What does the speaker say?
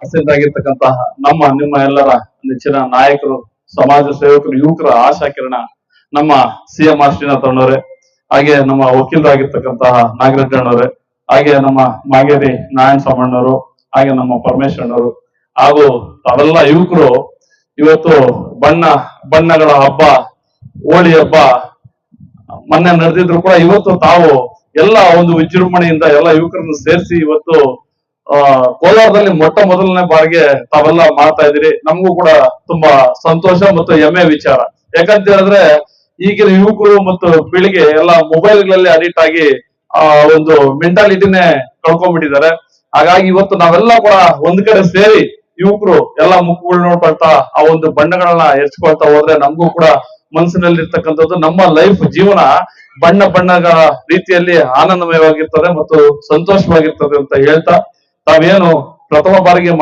ಆಗಿರ್ತಕ್ಕಂತಹ ನಿಮ್ಮ ಎಲ್ಲರ ನೆಚ್ಚಿನ ನಾಯಕರು, ಸಮಾಜ ಸೇವಕರು, ಯುವಕರ ಆಶಾಕಿರಣ ನಮ್ಮ CM ಶ್ರೀನಾಥ್ ಅಣ್ಣವರೇ, ಹಾಗೆ ನಮ್ಮ ವಕೀಲರಾಗಿರ್ತಕ್ಕಂತಹ ನಾಗರಾಜ್ ಅಣ್ಣವರೇ, ಹಾಗೆ ನಮ್ಮ ಮಾಗೇರಿ ನಾರಾಯಣ ಸ್ವಾಮಣ್ಣವರು, ಹಾಗೆ ನಮ್ಮ ಪರಮೇಶ್ವರನವರು, ಹಾಗೂ ತಾವೆಲ್ಲ ಯುವಕರು ಇವತ್ತು ಬಣ್ಣಗಳ ಹಬ್ಬ, ಹೋಳಿ ಹಬ್ಬ ಮೊನ್ನೆ ನಡೆದಿದ್ರು ಕೂಡ ಇವತ್ತು ತಾವು ಎಲ್ಲ ಒಂದು ವಿಜೃಂಭಣೆಯಿಂದ ಎಲ್ಲ ಯುವಕರನ್ನು ಸೇರಿಸಿ ಇವತ್ತು ಕೋಲಾರದಲ್ಲಿ ಮೊದಲನೇ ಬಾರಿಗೆ ತಾವೆಲ್ಲ ಮಾಡ್ತಾ ಇದ್ದೀರಿ. ನಮಗೂ ಕೂಡ ತುಂಬಾ ಸಂತೋಷ ಮತ್ತು ಹೆಮ್ಮೆ ವಿಚಾರ. ಯಾಕಂತ ಹೇಳಿದ್ರೆ ಈಗಿನ ಯುವಕರು ಮತ್ತು ಪೀಳಿಗೆ ಎಲ್ಲ ಮೊಬೈಲ್ಗಳಲ್ಲಿ ಅಡಿಕ್ಟ್ ಆಗಿ ಒಂದು ಮೆಂಟಾಲಿಟಿನೇ ಕಳ್ಕೊಂಡ್ಬಿಟ್ಟಿದ್ದಾರೆ. ಹಾಗಾಗಿ ಇವತ್ತು ನಾವೆಲ್ಲ ಕೂಡ ಒಂದ್ ಕಡೆ ಸೇರಿ ಯುವಕರು ಎಲ್ಲ ಮುಖಗಳು ನೋಡ್ಕೊಳ್ತಾ ಆ ಒಂದು ಬಣ್ಣಗಳನ್ನ ಎರ್ಚ್ಕೊಳ್ತಾ ಹೋದ್ರೆ ನಮಗೂ ಕೂಡ ಮನಸ್ಸಿನಲ್ಲಿರ್ತಕ್ಕಂಥದ್ದು ನಮ್ಮ ಲೈಫ್ ಜೀವನ ಬಣ್ಣಗಳ ರೀತಿಯಲ್ಲಿ ಆನಂದಮಯವಾಗಿರ್ತದೆ ಮತ್ತು ಸಂತೋಷವಾಗಿರ್ತದೆ ಅಂತ ಹೇಳ್ತಾ ತಾವೇನು ಪ್ರಥಮ ಬಾರಿಗೆ